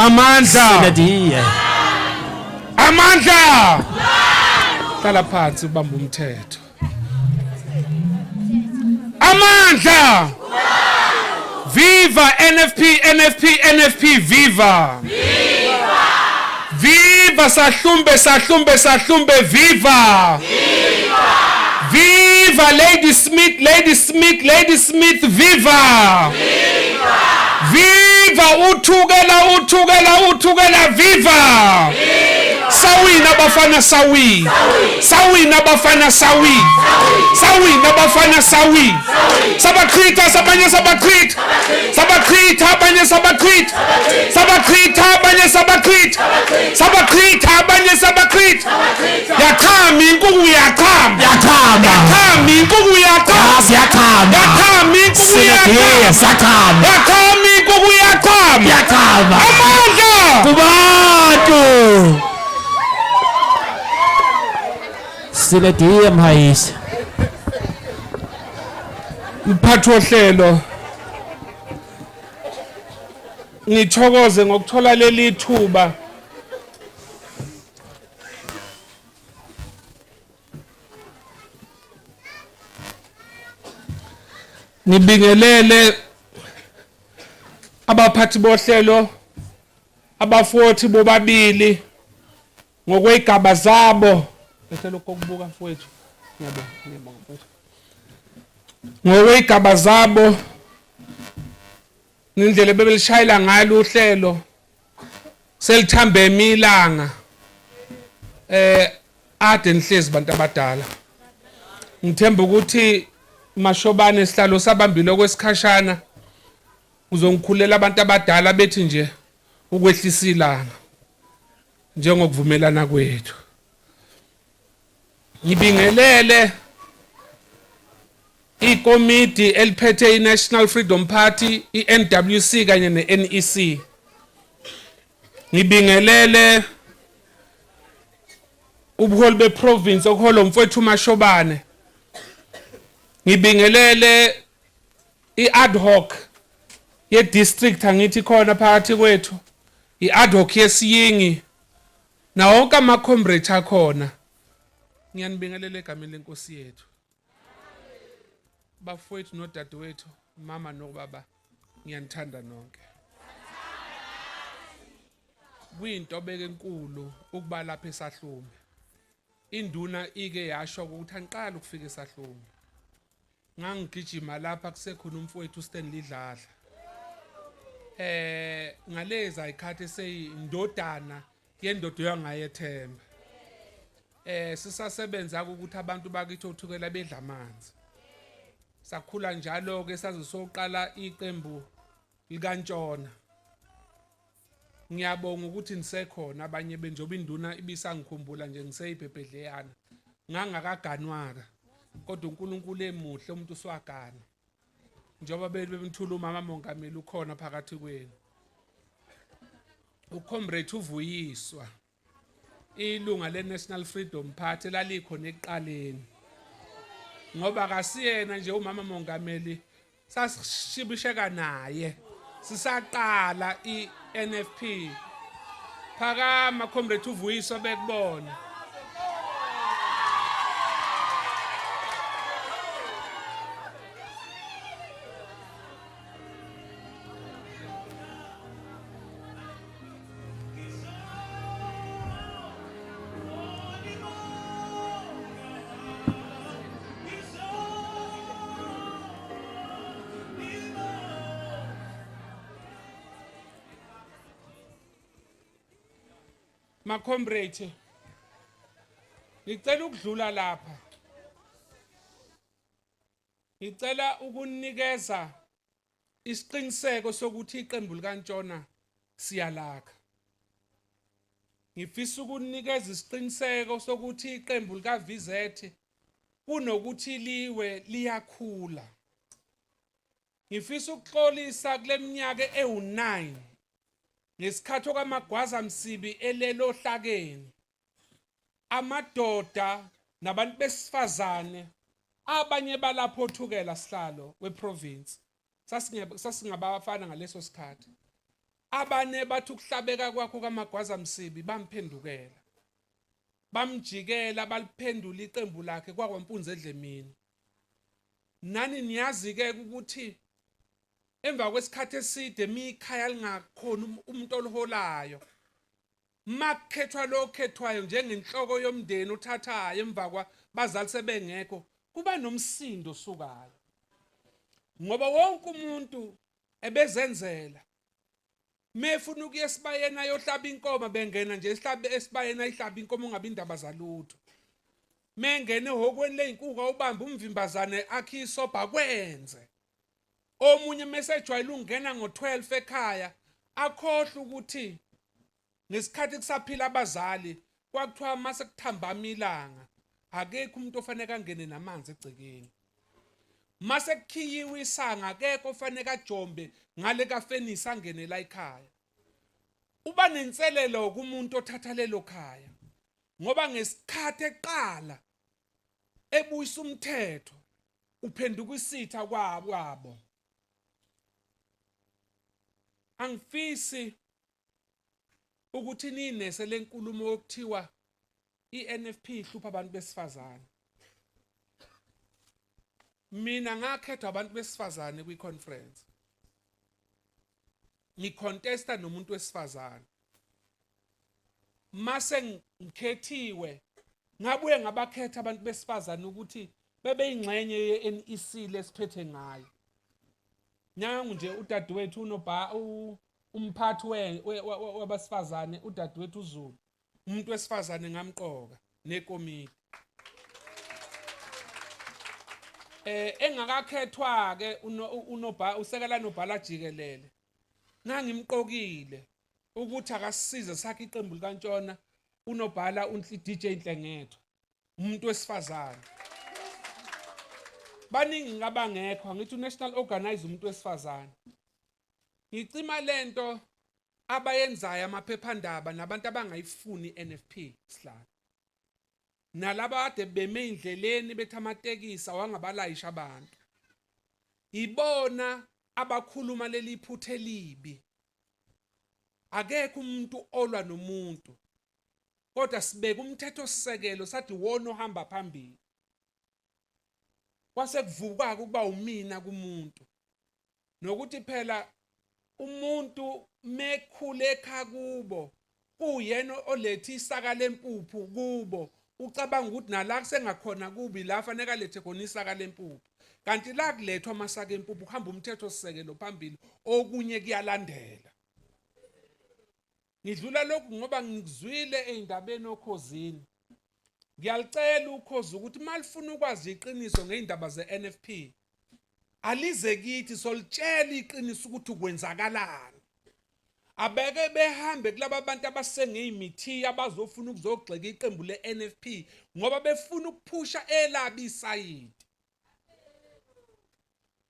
Amandla. Sinediye. Amandla. Hlala phansi ubamba umthetho. Amandla. Viva NFP, NFP, NFP, viva. Viva. Viva Sahlumbe, Sahlumbe, Sahlumbe, viva. Viva. Viva Lady Smith, Lady Smith, Lady Smith, viva. Viva. Viva uthukela, uthukela, uthukela, viva. Viva. Sawina bafana sawi. Sawina bafana sawi. Sawina bafana sawi. Sabakrita sabanye sabakrita. Sabakrita abanye sabakrita. Sabakrita abanye sabakrita. Sabakrita abanye sabakrita. Yakhama inkungu yakhama. Yakhama. Yakhama inkungu yakhama. Yakhama. Yakhama inkungu yakhama. Yakhama. Yakhama inkungu yakhama. Yakhama. Amandla kubantu. Sinediye mhayisi. Mphathi wohlelo, ngithokoze ngokuthola leli thuba ngibingelele abaphathi bohlelo abafothi bobabili ngokwegaba zabo. Bese lokho kubuka mfowethu. Ngiyabonga mfowethu. Ngokwegaba zabo nindlela bebelishayela ngalo uhlelo selithambe emilanga ade nihlezi bantu abadala. Ngithemba ukuthi Mashobane sihlalo sabambile kwesikhashana uzongikhulela abantu abadala bethi nje ukwehlisa ilanga njengokuvumelana kwethu. Ngibingelele ikomiti eliphethe iNational Freedom Party, iNWC kanye neNEC. Ngibingelele ubuholi beprovince okuhola umfowethu Mashobane. Ngibingelele iad hoc ye-district angithi khona phakathi kwethu, iad hoc yeSiyingi na wonke ama-comrades akhona. Ngiyanibingelela egameni lenkosi yethu. Bafowethu nodadewethu, mama nobaba, ngiyanithanda nonke. Kuyintobeko enkulu ukuba lapha eSahlume. Induna ike yasho ukuthi angiqala ukufika eSahlume. Ngangigijima lapha kusekhona umfowethu uStanley Dladla. Ngaleza ikhathi seyindodana yendodo yangayethemba. Sisasebenza ukuthi abantu bakithi othukela bedla amanzi. Sakhula njalo ke saze soqala iqembu likaNtshona. Ngiyabonga ukuthi nisekhona abanye benjoba induna ibisangikhumbula nje ngiseyibhebhedleyana. Ngangakaganwaka kodwa uNkulunkulu emuhle umuntu uswagana. Njoba bemthula uMama Mongameli ukhona phakathi kwenu. uComrade uVuyiswa ilunga leNational Freedom Party lalikhona ekuqaleni. Ngoba kasiyena nje uMama Mongameli sasishibisheka naye sisaqala iNFP. Phakama Comrade uVuyiswa bekubona. Macomrade, ngicela ukudlula lapha. Ngicela ukunikeza isiqiniseko sokuthi iqembu likaNtshona siyalakha. Ngifisa ukunikeza isiqiniseko sokuthi iqembu likaVZ kunokuthi liwe liyakhula. Ngifisa ukuxolisa kuleminyaka ewu9 ngesikhathi okamagwaza msibi elelo hlakeni. Amadoda nabantu besifazane abanye balapho othukela sihlalo weprovince sasingabafana ngaleso sikhathi. abane bathi ukuhlabeka kwakho kaMagwaza Msibi bamphendukela bamjikela baliphendula iqembu lakhe kwakwampunzi eDlemini. Nani niyazi ke ukuthi emva kwesikhathi eside mikhaya lingakhona umuntu oliholayo makukhethwa lo khethwayo njengenhloko yomndeni uthathayo emva kwabazali sebengekho kuba nomsindo osukayo ngoba wonke umuntu ebezenzela mefuna ukuya esibayeni ayohlaba inkomo bengena nje esibayeni ayihlaba inkomo ungabe indaba zalutho mengene hokweni ley'nkuku ubamba umvimbazane akhe isobha kwenze omunye mesejwayele ungena ngo-12 ekhaya akhohle ukuthi ngesikhathi kusaphila abazali kwakuthiwa mase kuthambama ilanga akekho umuntu ofanele angene namanzi egcekeni mase kukhiyiwe isanga akekho ofanele ajombe ngale kafenisi angene la ekhaya uba nenselelo kumuntu othatha lelo khaya ngoba ngesikhathi eqala ebuyisa umthetho uphenduka isitha kwabo. Angifisi ukuthi ninese lenkulumo okuthiwa iNFP ihlupha abantu besifazane. Mina ngakhetha abantu besifazane kwi-conference. Ngicontesta nomuntu wesifazane. Mase ngikhethiwe ngabuye ngabakhetha abantu besifazane ukuthi bebe ingxenye ye-NEC lesiphethe ngayo. Nyangu nje udadewethu umphathi wabasifazane udadewethu uZulu. Umuntu wesifazane ngamqoka nekomiti. Engakakhethwa ke usekela nobhala jikelele. Ngangimqokile ukuthi akasisize sakhe iqembu likaNtshona unobhala DJ Nhlengetho umuntu wesifazane. Baningi ngabangekho ngithi uNational Organize umuntu wesifazane. Ngicima lento abayenzayo amaphephandaba nabantu abangayifuni iNFP sihlala. Nalaba ade beme indleleni bethi amatekisi awangabalayisha abantu. Ibona abakhuluma leli phuthe libi. Akekho umuntu olwa nomuntu. Kodwa sibeka umthetho sisekelo sathi wona ohamba phambili. Kwase kuvuka ukuba umina kumuntu. Nokuthi phela umuntu mekhule ekha kubo kuyena olethe isaka lempuphu kubo. Ucabanga ukuthi nala kusengakhona kubi la fanele alethe khona isaka lempuphu. Kanti la kulethwa amasaka empuphu kuhamba umthetho sisekelo phambili okunye kuyalandela. Ngidlula lokhu ngoba ngizwile eindabeni okhosini. Ngiyalicela ukhozi ukuthi malifuna ukwazi iqiniso ngeindaba zeNFP alize kithi solitshela iqiniso ukuthi kwenzakalani. Abeke behambe kulabo abantu abasengeyimithi abazofuna ukuzogxeka iqembu leNFP ngoba befuna ukuphusha elabi isayidi.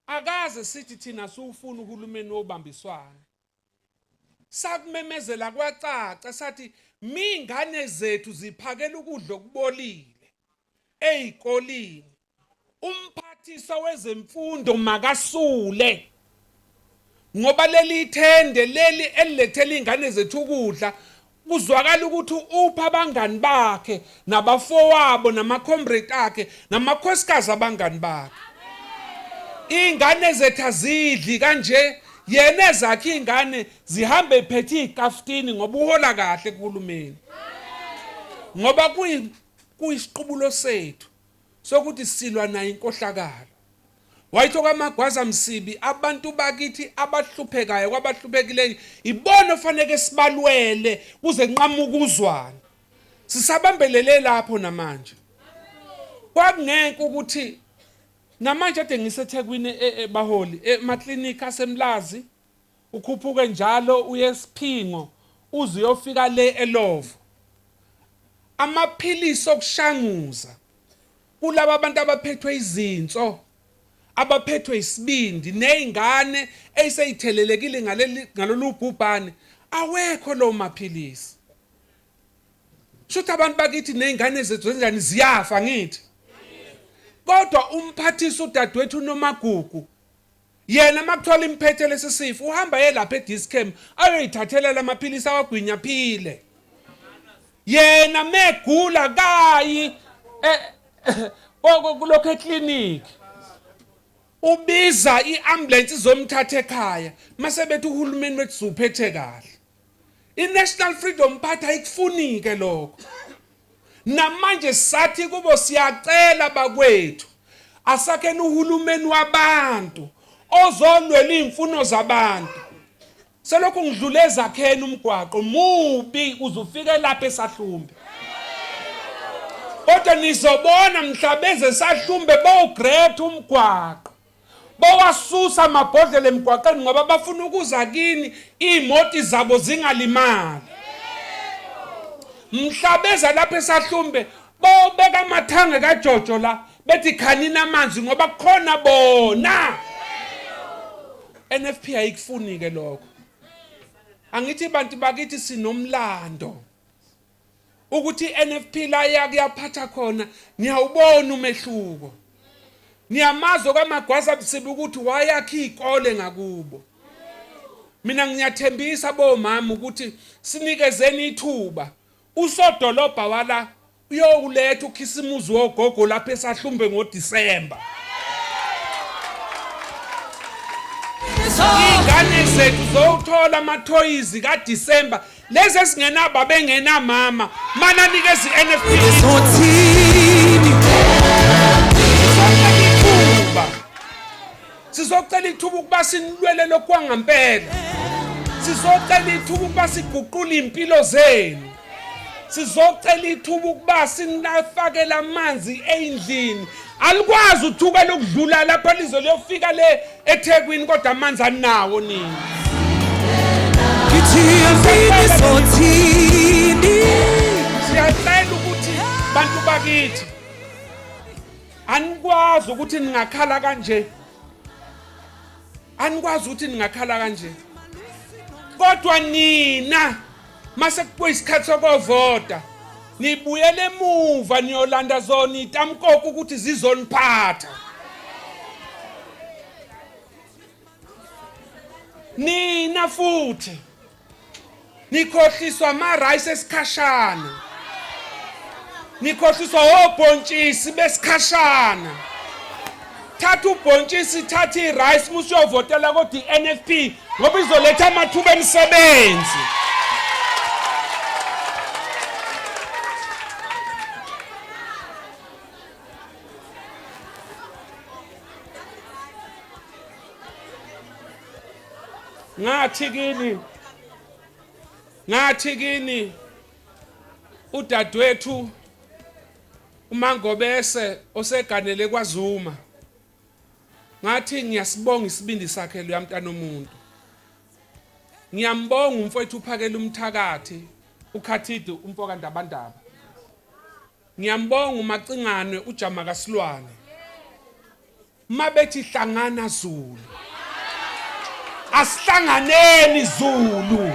Akaze sithi thina sufuna uhulumeni wobambiswana. Sakumemezela kwacaca sathi mingane zethu ziphakela ukudla okubolile ezikolini. Umphathisa wezemfundo makasule. Ngoba leli ithende leli elilethele ingane zethu ukudla kuzwakala ukuthi upha abangani bakhe nabafowabo namacomrade akhe namakhosikazi abangani bakhe. Ingane zethu azidli kanje yena zakhe ingane zihambe iphethe ikaftini ngoba uhola kahle kuhulumeni. Ngoba kuyisiqubulo sethu sokuthi silwa nayo inkohlakalo. Wayitho kaMagwaza Msibi abantu bakithi abahluphekayo kwabahluphekileyo ibona ofanele sibalwele kuze nqamuke uzwana. Sisabambelele lapho namanje. Kwakungeke ukuthi namanje ade ngiseThekwini baholi emaklinika asemlazi ukhuphuke njalo uye eSiphingo uze uyofika le eLovo. Amaphilisi okushanguza kulabo abantu abaphethwe izinso abaphethwe isibindi nezingane eziseyithelelekile ngalolu bhubhane awekho lo maphilisi. Shothi abantu bakithi nezingane zethu njani ziyafa ngithi. Kodwa umphathisa udadewethu uNomagugu yena makuthola imphethe lesisifo uhamba yelapha eDischem ayoyithathela lamaphilisi awagwinya phile yena megula kayi kulokho eclinic ubiza iambulance izomthatha ekhaya mase bethi uhulumeni wethu uphethe kahle iNational Freedom Party ayikufunike lokho namanje sathi kubo siyacela bakwethu asakheni uhulumeni wabantu ozolwela imfuno zabantu selokhu ngidlule ezakheni umgwaqo mubi uzufike lapha eSahlumbe kodwa nizobona mhlabeze eSahlumbe bowugreat umgwaqo bowasusa amabhodlela emgwaqeni ngoba bafuna ukuza kini imoti zabo zingalimali mhlabeza lapha eSahlumbe bobeka amathanga kaJojo la bethi khanina amanzi ngoba kukhona bona NFP ayikufunike lokho angithi bantu bakithi sinomlando ukuthi NFP la yakuyaphatha khona niyawubona umehluko niyamazo kaMagwaza bisibi ukuthi wayakha izikole ngakubo mina ngiyathembisa bomama ukuthi sinikezeni ithuba usodolobha wala uyokuletha ukhisimuzi wogogo lapha eSahlumbe ngoDisemba ingane zethu zothola amathoyizi kaDisemba lezi esingenaba bengena mama mana nikezi NFP sizocela ithuba ukuba sinilwele lokwangampela sizocela ithuba ukuba siguqule impilo zenu sizocela ithuba ukuba sinafakela amanzi endlini alikwazi uthuka lokudlula lapha lizo liyofika le eThekwini kodwa amanzi anawo nini siyacela ukuthi bantu bakithi anikwazi ukuthi ningakhala kanje anikwazi ukuthi ningakhala kanje kodwa nina mase kuyisikhathi sokovota nibuyele emuva niyolanda zona itamkoko ukuthi zizoniphatha nina futhi nikhohliswa ama-rice esikhashana nikhohliswa obhontshisi besikhashana thatha ubhontshisi thatha i-rice musiyovotela kodwa i-NFP ngoba izoletha amathuba emisebenzi ngathi kini udadewethu uMangobese oseganele kwaZuma ngathi ngiyasibonga isibindi sakhe lo yamntana omuntu ngiyambonga umfowethu uphakela umthakathi uKhathide umfoka Ndabandaba ngiyambonga uMacingane uJama kaSilwane mabethi hlangana Zulu asihlanganeni Zulu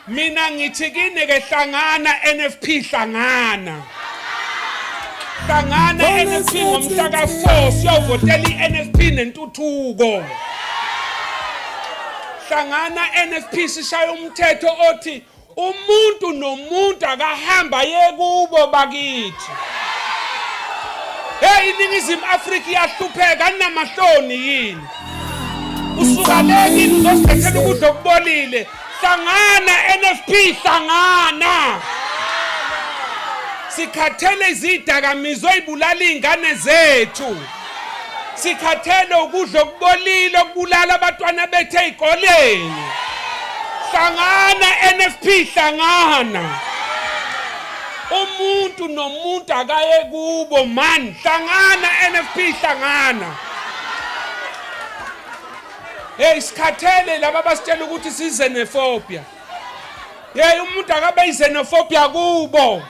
mina ngithi kini ke hlangana NFP hlangana NFP ngomhla ka4 siyovotela iNFP nentuthuko hlangana NFP sishaya umthetho othi umuntu nomuntu akahamba yekubo bakithi hey iningizimu Afrika iyahlupheka anamahloni yini usuka leni uzosithethela ukudla okubolile hlangana NFP hlangana sikhathele izidakamizwa ezibulala izingane zethu sikhathele ukudla okubolile okubulala abantwana bethu ezikoleni hlangana NFP hlangana umuntu nomuntu akaye kubo man hlangana NFP hlangana hey sikhathele laba basitshela ukuthi sizenofobia hey umuntu akabe izenofobia kubo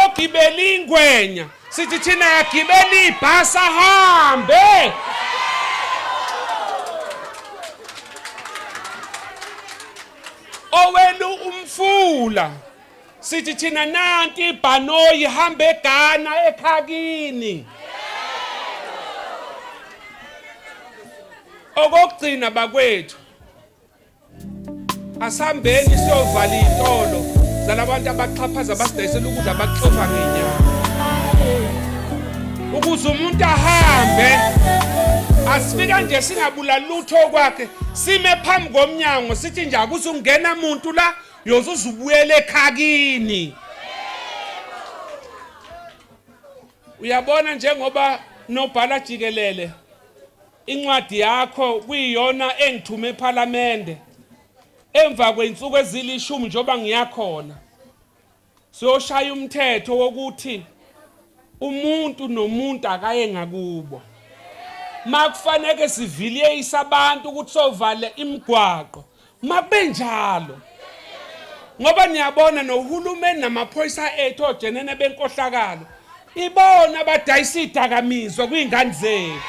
ogibela ingwenya sithi thina yagibela ibhasi ahambe owelu umfula sithi thina nanti ibhanoyi ihambe eGhana ekhakini okugcina bakwethu asambeni siyovala izitolo zalabantu abaxhaphaza abasidayisela ukudla abaxova ngenyama ukuze umuntu ahambe asifika nje singabula lutho kwakhe sime phambi komnyango sithi nje akuzungena umuntu la yozuzubuyela ekhakini. Uyabona njengoba nobhala jikelele incwadi yakho kuyiyona engithume eParliament emva kweinsuku ezilishumi njoba ngiyakhona siyoshaya umthetho wokuthi umuntu nomuntu akaye ngakubo makufanele siviliye isabantu ukuthi sovale imigwaqo makube njalo ngoba niyabona nohulumeni namaphoyisa ethu ojenene benkohlakalo ibona abadayisa idakamizwa kwingane zethu.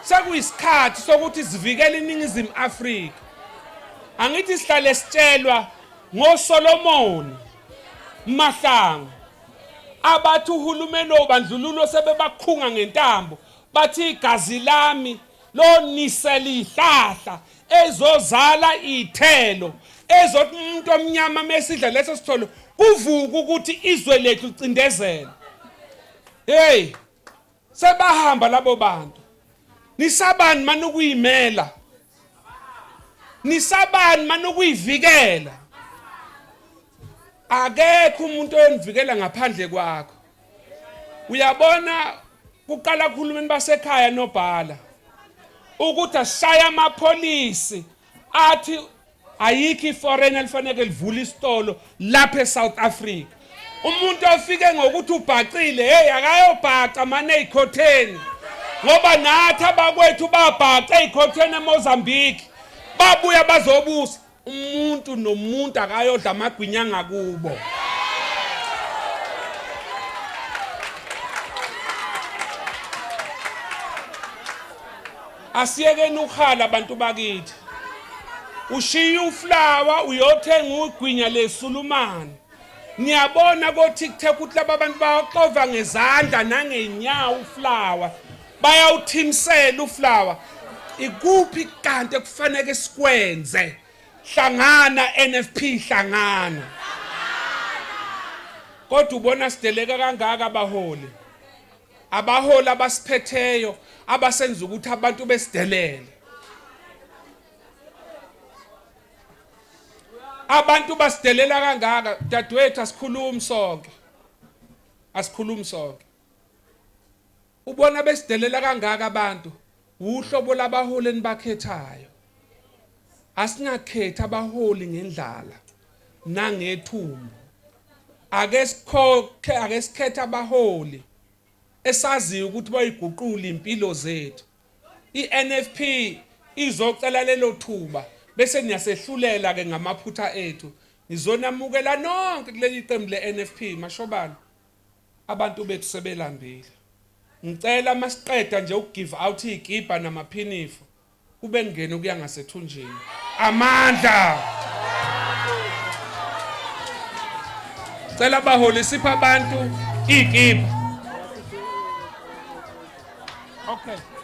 Sekuyisikhathi sokuthi sivikele iningizimu Afrika. Angithi sihlale sitshelwa ngoSolomon Mahlangu abathi uhulumeni obandlululo sebebakhunga ngentambo bathi igazi lami lonisela ihlahla ezozala ithelo ezothi umuntu omnyama mesidla leso sitholo kuvuka ukuthi izwe lethu licindezela. Hey, sebahamba labo bantu. Nisabani manukuyimela? Nisabani manukuyivikela? Akekho umuntu oyenivikela ngaphandle kwakho. Uyabona kuqala kuhulumeni basekhaya nobhala ukuthi asishaya amapolisi athi ayikho iforeign elifanele livule isitolo lapha eSouth Africa. Umuntu ofike ngokuthi ubhacile hey akayobhaca manje ezikhoteni ngoba nathi abakwethu babhaca ezikhoteni eMozambique babuya bazobusa umuntu nomuntu akayodla amagwinya ngakubo. Asiyekeni ukhala abantu bakithi. Ushiya uflawa uyothenga ugwinya leSulumane. Niyabona ko TikTok ukuthi laba bantu bayaxova ngezandla nangenyawo uflawa. Bayawuthimisela uflawa. Ikuphi kanti kufanele sikwenze? Hlangana NFP hlangana. Kodwa ubona sideleka kangaka abaholi. Abaholi abasiphetheyo abasenza ukuthi abantu besidelele. Abantu basidelela kangaka dadewethu asikhulumi sonke. Asikhulumi sonke. Ubona besidelela kangaka abantu uhlobo labaholi enibakhethayo. Asingakhetha abaholi ngendlala nangethumbu. Ake sikhetha abaholi esaziyo ukuthi bayiguqula impilo zethu. iNFP izocela lelo thuba bese niyasehlulela ke ngamaphutha ethu. Nizonamukela nonke kuleli qembu leNFP mashobana. Abantu bethu sebelambile. Ngicela masiqeda nje ukugive out igiba namaphinifu kube ngene ukuya ngasethunjini. Amandla. Cela abaholi sipha abantu igiba. Okay.